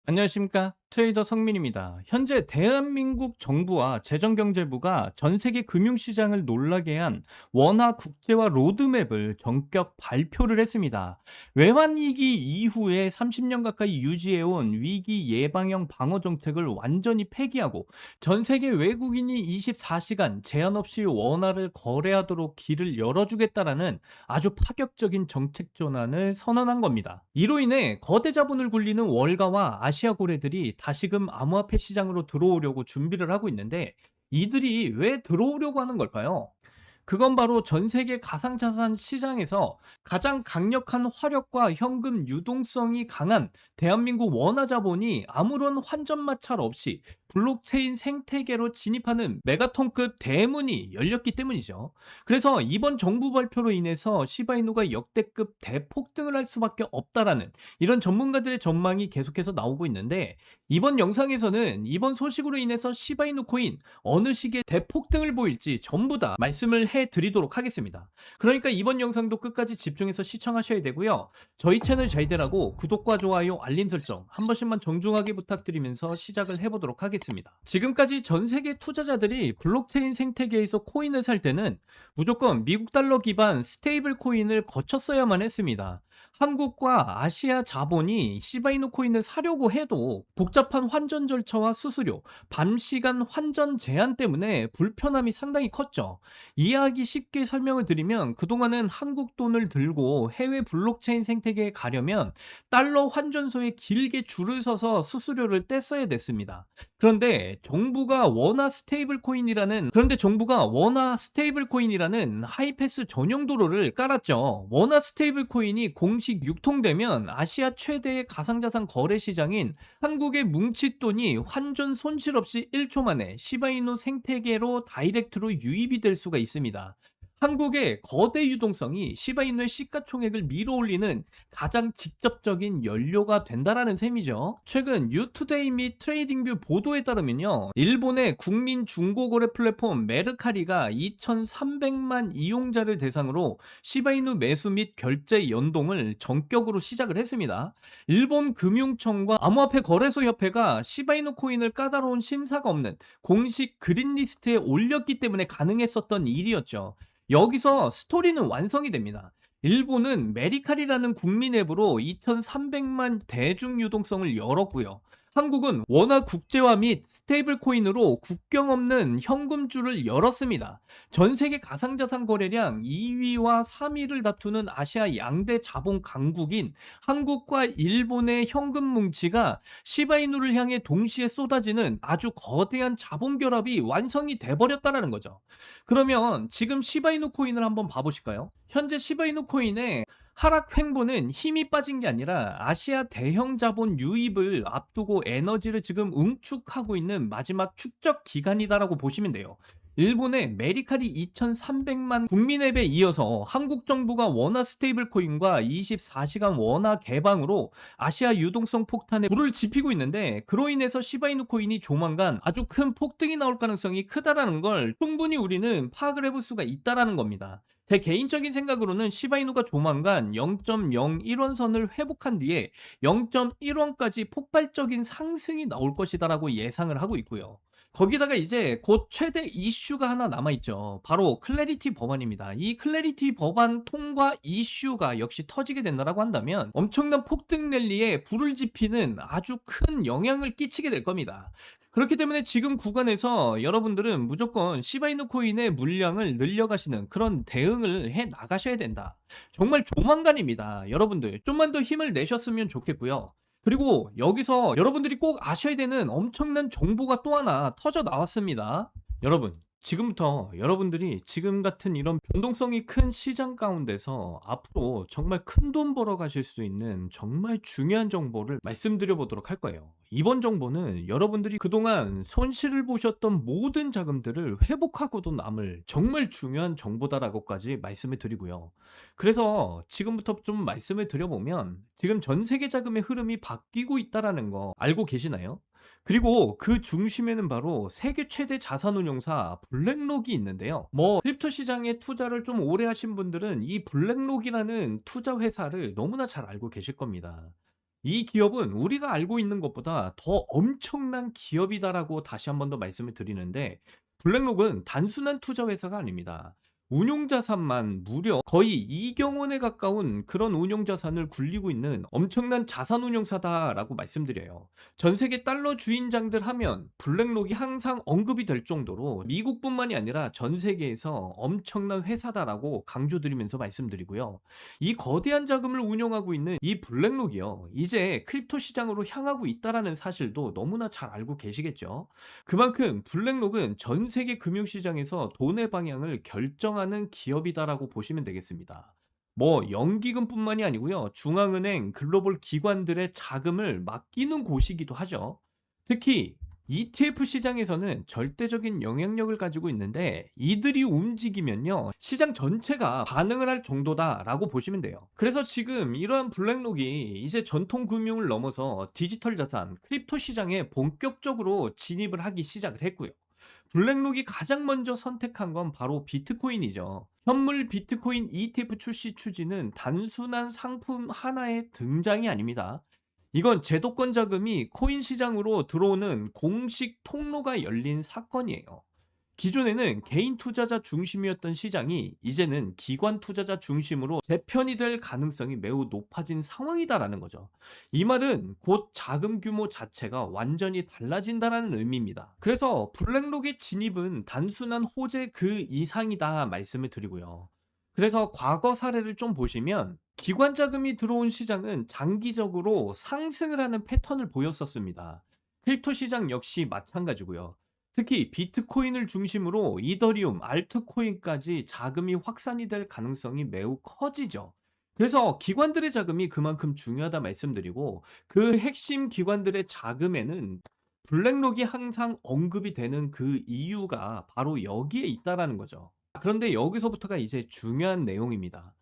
안녕하십니까. 트레이더 성민입니다. 현재 대한민국 정부와 재정경제부가 전 세계 금융시장을 놀라게 한 원화 국제화 로드맵을 전격 발표를 했습니다. 외환위기 이후에 30년 가까이 유지해온 위기 예방형 방어 정책을 완전히 폐기하고 전 세계 외국인이 24시간 제한 없이 원화를 거래하도록 길을 열어주겠다라는 아주 파격적인 정책 전환을 선언한 겁니다. 이로 인해 거대 자본을 굴리는 월가와 아시아 고래들이 다시금 암호화폐 시장으로 들어오려고 준비를 하고 있는데 이들이 왜 들어오려고 하는 걸까요? 그건 바로 전 세계 가상자산 시장에서 가장 강력한 화력과 현금 유동성이 강한 대한민국 원화 자본이 아무런 환전 마찰 없이 블록체인 생태계로 진입하는 메가톤급 대문이 열렸기 때문이죠. 그래서 이번 정부 발표로 인해서 시바이누가 역대급 대폭등을 할 수밖에 없다라는 이런 전문가들의 전망이 계속해서 나오고 있는데 이번 영상에서는 이번 소식으로 인해서 시바이누 코인 어느 시기에 대폭등을 보일지 전부 다 말씀을 해 드리도록 하겠습니다. 그러니까 이번 영상도 끝까지 집중해서 시청하셔야 되고요. 저희 채널 잘 되라고 구독과 좋아요, 알림 설정 한 번씩만 정중하게 부탁드리면서 시작을 해보도록 하겠습니다. 지금까지 전 세계 투자자들이 블록체인 생태계에서 코인을 살 때는 무조건 미국 달러 기반 스테이블 코인을 거쳤어야만 했습니다. 한국과 아시아 자본이 시바이누 코인을 사려고 해도 복잡한 환전 절차와 수수료, 밤시간 환전 제한 때문에 불편함이 상당히 컸죠. 이해하기 쉽게 설명을 드리면 그동안은 한국 돈을 들고 해외 블록체인 생태계에 가려면 달러 환전소에 길게 줄을 서서 수수료를 뗐어야 됐습니다. 그런데 정부가 원화 스테이블 코인이라는 하이패스 전용 도로를 깔았죠. 원화 스테이블 코인이 공식 유통되면 아시아 최대의 가상자산 거래 시장인 한국의 뭉칫돈이 환전 손실 없이 1초 만에 시바이누 생태계로 다이렉트로 유입이 될 수가 있습니다. 한국의 거대 유동성이 시바이누의 시가총액을 밀어올리는 가장 직접적인 연료가 된다라는 셈이죠. 최근 뉴투데이 및 트레이딩뷰 보도에 따르면요, 일본의 국민 중고거래 플랫폼 메르카리가 2,300만 이용자를 대상으로 시바이누 매수 및 결제 연동을 전격으로 시작을 했습니다. 일본 금융청과 암호화폐 거래소 협회가 시바이누 코인을 까다로운 심사가 없는 공식 그린리스트에 올렸기 때문에 가능했었던 일이었죠. 여기서 스토리는 완성이 됩니다. 일본은 메리카리라는 국민 앱으로 2,300만 대중 유동성을 열었고요. 한국은 원화 국제화 및 스테이블 코인으로 국경 없는 현금줄을 열었습니다. 전 세계 가상자산 거래량 2위와 3위를 다투는 아시아 양대 자본 강국인 한국과 일본의 현금 뭉치가 시바이누를 향해 동시에 쏟아지는 아주 거대한 자본 결합이 완성이 돼버렸다는 거죠. 그러면 지금 시바이누 코인을 한번 봐보실까요? 현재 시바이누 코인의 하락 횡보는 힘이 빠진 게 아니라 아시아 대형 자본 유입을 앞두고 에너지를 지금 응축하고 있는 마지막 축적 기간이다라고 보시면 돼요. 일본의 메리카리 2,300만 국민 앱에 이어서 한국 정부가 원화 스테이블 코인과 24시간 원화 개방으로 아시아 유동성 폭탄에 불을 지피고 있는데 그로 인해서 시바이누 코인이 조만간 아주 큰 폭등이 나올 가능성이 크다라는 걸 충분히 우리는 파악을 해볼 수가 있다라는 겁니다. 제 개인적인 생각으로는 시바이누가 조만간 0.01원 선을 회복한 뒤에 0.1원까지 폭발적인 상승이 나올 것이다라고 예상을 하고 있고요. 거기다가 이제 곧 최대 이슈가 하나 남아있죠. 바로 클래리티 법안입니다. 이 클래리티 법안 통과 이슈가 역시 터지게 된다라고 한다면 엄청난 폭등 랠리에 불을 지피는 아주 큰 영향을 끼치게 될 겁니다. 그렇기 때문에 지금 구간에서 여러분들은 무조건 시바이누 코인의 물량을 늘려가시는 그런 대응을 해 나가셔야 된다. 정말 조만간입니다. 여러분들 좀만 더 힘을 내셨으면 좋겠고요. 그리고 여기서 여러분들이 꼭 아셔야 되는 엄청난 정보가 또 하나 터져 나왔습니다. 여러분, 지금부터 여러분들이 지금 같은 이런 변동성이 큰 시장 가운데서 앞으로 정말 큰 돈 벌어 가실 수 있는 정말 중요한 정보를 말씀드려 보도록 할 거예요. 이번 정보는 여러분들이 그동안 손실을 보셨던 모든 자금들을 회복하고도 남을 정말 중요한 정보다라고까지 말씀을 드리고요. 그래서 지금부터 좀 말씀을 드려보면 지금 전 세계 자금의 흐름이 바뀌고 있다라는 거 알고 계시나요? 그리고 그 중심에는 바로 세계 최대 자산운용사 블랙록이 있는데요. 크립토 시장에 투자를 좀 오래 하신 분들은 이 블랙록이라는 투자 회사를 너무나 잘 알고 계실 겁니다. 이 기업은 우리가 알고 있는 것보다 더 엄청난 기업이다라고 다시 한 번 더 말씀을 드리는데, 블랙록은 단순한 투자 회사가 아닙니다. 운용 자산만 무려 거의 2경 원에 가까운 그런 운용 자산을 굴리고 있는 엄청난 자산 운용사다라고 말씀드려요. 전 세계 달러 주인장들 하면 블랙록이 항상 언급이 될 정도로 미국뿐만이 아니라 전 세계에서 엄청난 회사다라고 강조드리면서 말씀드리고요. 이 거대한 자금을 운용하고 있는 이 블랙록이요, 이제 크립토 시장으로 향하고 있다라는 사실도 너무나 잘 알고 계시겠죠. 그만큼 블랙록은 전 세계 금융시장에서 돈의 방향을 결정하는 기업이다라고 보시면 되겠습니다. 뭐 연기금뿐만이 아니고요, 중앙은행, 글로벌 기관들의 자금을 맡기는 곳이기도 하죠. 특히 ETF 시장에서는 절대적인 영향력을 가지고 있는데, 이들이 움직이면요, 시장 전체가 반응을 할 정도다라고 보시면 돼요. 그래서 지금 이러한 블랙록이 이제 전통 금융을 넘어서 디지털 자산, 크립토 시장에 본격적으로 진입을 하기 시작을 했고요. 블랙록이 가장 먼저 선택한 건 바로 비트코인이죠. 현물 비트코인 ETF 출시 추진은 단순한 상품 하나의 등장이 아닙니다. 이건 제도권 자금이 코인 시장으로 들어오는 공식 통로가 열린 사건이에요. 기존에는 개인 투자자 중심이었던 시장이 이제는 기관 투자자 중심으로 재편이 될 가능성이 매우 높아진 상황이다라는 거죠. 이 말은 곧 자금 규모 자체가 완전히 달라진다라는 의미입니다. 그래서 블랙록의 진입은 단순한 호재 그 이상이다 말씀을 드리고요. 그래서 과거 사례를 좀 보시면 기관 자금이 들어온 시장은 장기적으로 상승을 하는 패턴을 보였었습니다. 크립토 시장 역시 마찬가지고요. 특히 비트코인을 중심으로 이더리움, 알트코인까지 자금이 확산이 될 가능성이 매우 커지죠. 그래서 기관들의 자금이 그만큼 중요하다 말씀드리고, 그 핵심 기관들의 자금에는 블랙록이 항상 언급이 되는 그 이유가 바로 여기에 있다라는 거죠. 그런데 여기서부터가 이제 중요한 내용입니다.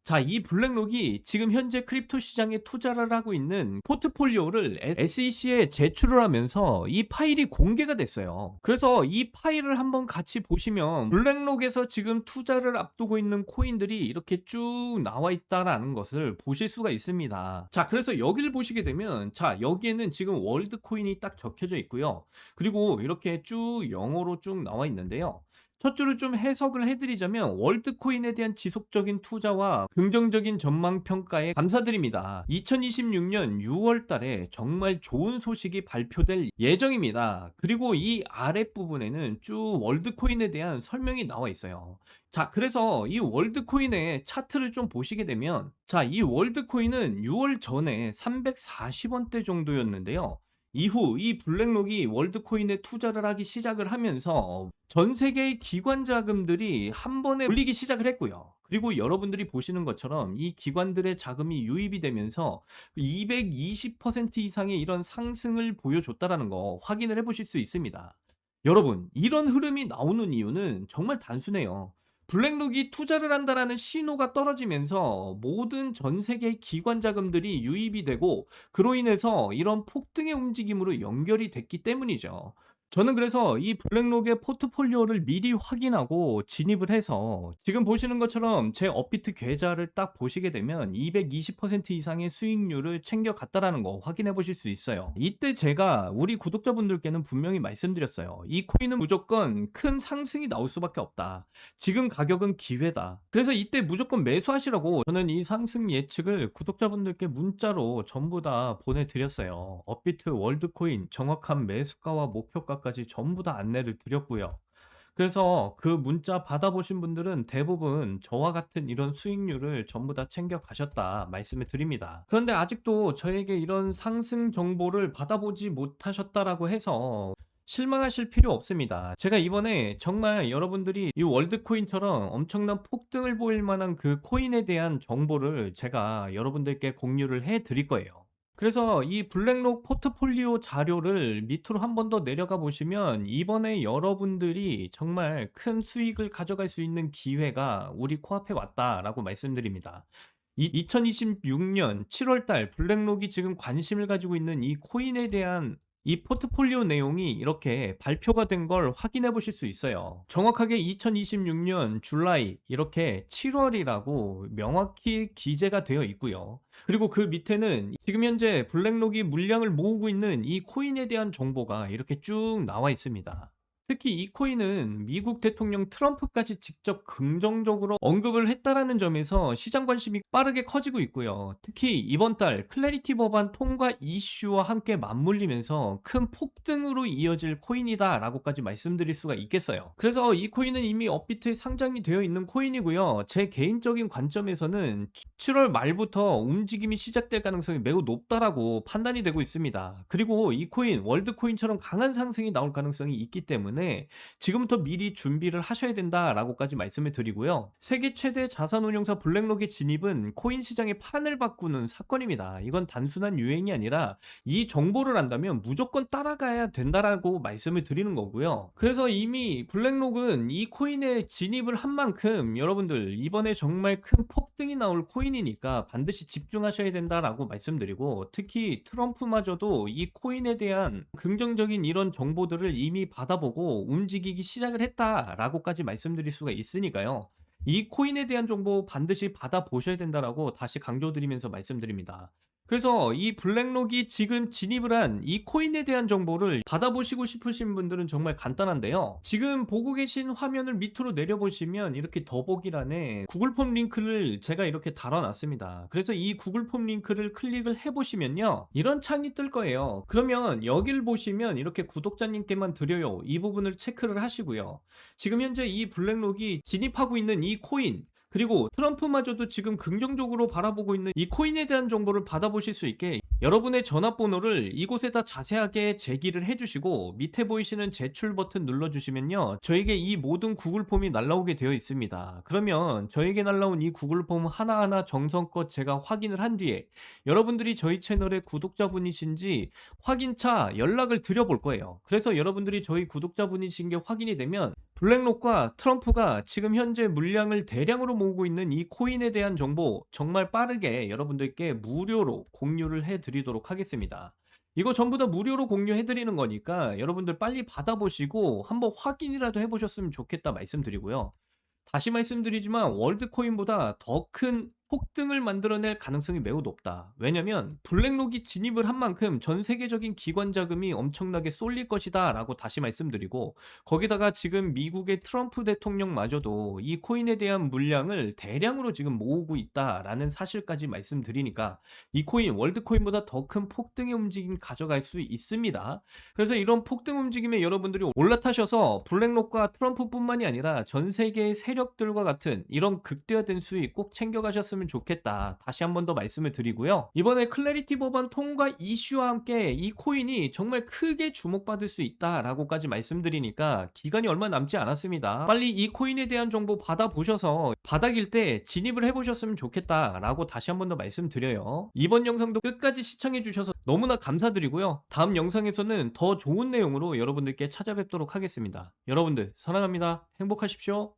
자, 이 블랙록이 지금 현재 크립토 시장에 투자를 하고 있는 포트폴리오를 SEC에 제출을 하면서 이 파일이 공개가 됐어요. 그래서 이 파일을 한번 같이 보시면 블랙록에서 지금 투자를 앞두고 있는 코인들이 이렇게 쭉 나와 있다라는 것을 보실 수가 있습니다. 자, 그래서 여기를 보시게 되면, 자, 여기에는 지금 월드 코인이 딱 적혀져 있고요. 그리고 이렇게 쭉 영어로 쭉 나와 있는데요. 첫 줄을 좀 해석을 해드리자면, 월드코인에 대한 지속적인 투자와 긍정적인 전망 평가에 감사드립니다. 2026년 6월 달에 정말 좋은 소식이 발표될 예정입니다. 그리고 이 아랫부분에는 쭉 월드코인에 대한 설명이 나와 있어요. 자, 그래서 이 월드코인의 차트를 좀 보시게 되면, 자, 이 월드코인은 6월 전에 340원대 정도였는데요. 이후 이 블랙록이 월드코인에 투자를 하기 시작을 하면서 전 세계의 기관 자금들이 한 번에 몰리기 시작을 했고요. 그리고 여러분들이 보시는 것처럼 이 기관들의 자금이 유입이 되면서 220% 이상의 이런 상승을 보여줬다라는 거 확인을 해보실 수 있습니다. 여러분, 이런 흐름이 나오는 이유는 정말 단순해요. 블랙록이 투자를 한다라는 신호가 떨어지면서 모든 전 세계의 기관 자금들이 유입이 되고, 그로 인해서 이런 폭등의 움직임으로 연결이 됐기 때문이죠. 저는 그래서 이 블랙록의 포트폴리오를 미리 확인하고 진입을 해서, 지금 보시는 것처럼 제 업비트 계좌를 딱 보시게 되면 220% 이상의 수익률을 챙겨갔다라는 거 확인해 보실 수 있어요. 이때 제가 우리 구독자분들께는 분명히 말씀드렸어요. 이 코인은 무조건 큰 상승이 나올 수밖에 없다. 지금 가격은 기회다. 그래서 이때 무조건 매수하시라고 저는 이 상승 예측을 구독자분들께 문자로 전부 다 보내드렸어요. 업비트 월드코인 정확한 매수가와 목표가까지 전부 다 안내를 드렸고요. 그래서 그 문자 받아보신 분들은 대부분 저와 같은 이런 수익률을 전부 다 챙겨 가셨다 말씀을 드립니다. 그런데 아직도 저에게 이런 상승 정보를 받아보지 못하셨다라고 해서 실망하실 필요 없습니다. 제가 이번에 정말 여러분들이 이 월드코인처럼 엄청난 폭등을 보일 만한 그 코인에 대한 정보를 제가 여러분들께 공유를 해 드릴 거예요. 그래서 이 블랙록 포트폴리오 자료를 밑으로 한 번 더 내려가 보시면, 이번에 여러분들이 정말 큰 수익을 가져갈 수 있는 기회가 우리 코앞에 왔다라고 말씀드립니다. 이 2026년 7월 달 블랙록이 지금 관심을 가지고 있는 이 코인에 대한 이 포트폴리오 내용이 이렇게 발표가 된 걸 확인해 보실 수 있어요. 정확하게 2026년 줄라이 이렇게 7월이라고 명확히 기재가 되어 있고요. 그리고 그 밑에는 지금 현재 블랙록이 물량을 모으고 있는 이 코인에 대한 정보가 이렇게 쭉 나와 있습니다. 특히 이 코인은 미국 대통령 트럼프까지 직접 긍정적으로 언급을 했다라는 점에서 시장 관심이 빠르게 커지고 있고요. 특히 이번 달 클래리티 법안 통과 이슈와 함께 맞물리면서 큰 폭등으로 이어질 코인이다라고까지 말씀드릴 수가 있겠어요. 그래서 이 코인은 이미 업비트에 상장이 되어 있는 코인이고요. 제 개인적인 관점에서는 7월 말부터 움직임이 시작될 가능성이 매우 높다라고 판단이 되고 있습니다. 그리고 이 코인 월드코인처럼 강한 상승이 나올 가능성이 있기 때문에 지금부터 미리 준비를 하셔야 된다라고까지 말씀을 드리고요. 세계 최대 자산운용사 블랙록의 진입은 코인 시장의 판을 바꾸는 사건입니다. 이건 단순한 유행이 아니라 이 정보를 안다면 무조건 따라가야 된다라고 말씀을 드리는 거고요. 그래서 이미 블랙록은 이 코인에 진입을 한 만큼 여러분들 이번에 정말 큰 폭등이 나올 코인이니까 반드시 집중하셔야 된다라고 말씀드리고, 특히 트럼프마저도 이 코인에 대한 긍정적인 이런 정보들을 이미 받아보고 움직이기 시작을 했다라고까지 말씀드릴 수가 있으니까요. 이 코인에 대한 정보 반드시 받아보셔야 된다라고 다시 강조드리면서 말씀드립니다. 그래서 이 블랙록이 지금 진입을 한 이 코인에 대한 정보를 받아보시고 싶으신 분들은 정말 간단한데요. 지금 보고 계신 화면을 밑으로 내려보시면 이렇게 더보기란에 구글 폼 링크를 제가 이렇게 달아놨습니다. 그래서 이 구글 폼 링크를 클릭을 해보시면요, 이런 창이 뜰 거예요. 그러면 여기를 보시면 이렇게 구독자님께만 드려요, 이 부분을 체크를 하시고요. 지금 현재 이 블랙록이 진입하고 있는 이 코인, 그리고 트럼프마저도 지금 긍정적으로 바라보고 있는 이 코인에 대한 정보를 받아보실 수 있게 여러분의 전화번호를 이곳에다 자세하게 제기를 해주시고 밑에 보이시는 제출 버튼 눌러주시면요, 저에게 이 모든 구글 폼이 날라오게 되어 있습니다. 그러면 저에게 날라온 이 구글 폼 하나하나 정성껏 제가 확인을 한 뒤에 여러분들이 저희 채널의 구독자분이신지 확인차 연락을 드려볼 거예요. 그래서 여러분들이 저희 구독자분이신 게 확인이 되면 블랙록과 트럼프가 지금 현재 물량을 대량으로 모으고 있는 이 코인에 대한 정보 정말 빠르게 여러분들께 무료로 공유를 해드리도록 하겠습니다. 이거 전부 다 무료로 공유해드리는 거니까 여러분들 빨리 받아보시고 한번 확인이라도 해보셨으면 좋겠다 말씀드리고요. 다시 말씀드리지만 월드코인보다 더 큰 폭등을 만들어낼 가능성이 매우 높다. 왜냐면 블랙록이 진입을 한 만큼 전 세계적인 기관 자금이 엄청나게 쏠릴 것이다 라고 다시 말씀드리고, 거기다가 지금 미국의 트럼프 대통령마저도 이 코인에 대한 물량을 대량으로 지금 모으고 있다라는 사실까지 말씀드리니까 이 코인 월드코인보다 더 큰 폭등의 움직임 가져갈 수 있습니다. 그래서 이런 폭등 움직임에 여러분들이 올라타셔서 블랙록과 트럼프뿐만이 아니라 전 세계의 세력들과 같은 이런 극대화된 수익 꼭 챙겨가셨으면 좋겠다, 다시 한 번 더 말씀을 드리고요. 이번에 클래리티 법안 통과 이슈와 함께 이 코인이 정말 크게 주목받을 수 있다라고까지 말씀드리니까 기간이 얼마 남지 않았습니다. 빨리 이 코인에 대한 정보 받아보셔서 바닥일 때 진입을 해보셨으면 좋겠다라고 다시 한 번 더 말씀드려요. 이번 영상도 끝까지 시청해주셔서 너무나 감사드리고요. 다음 영상에서는 더 좋은 내용으로 여러분들께 찾아뵙도록 하겠습니다. 여러분들 사랑합니다. 행복하십시오.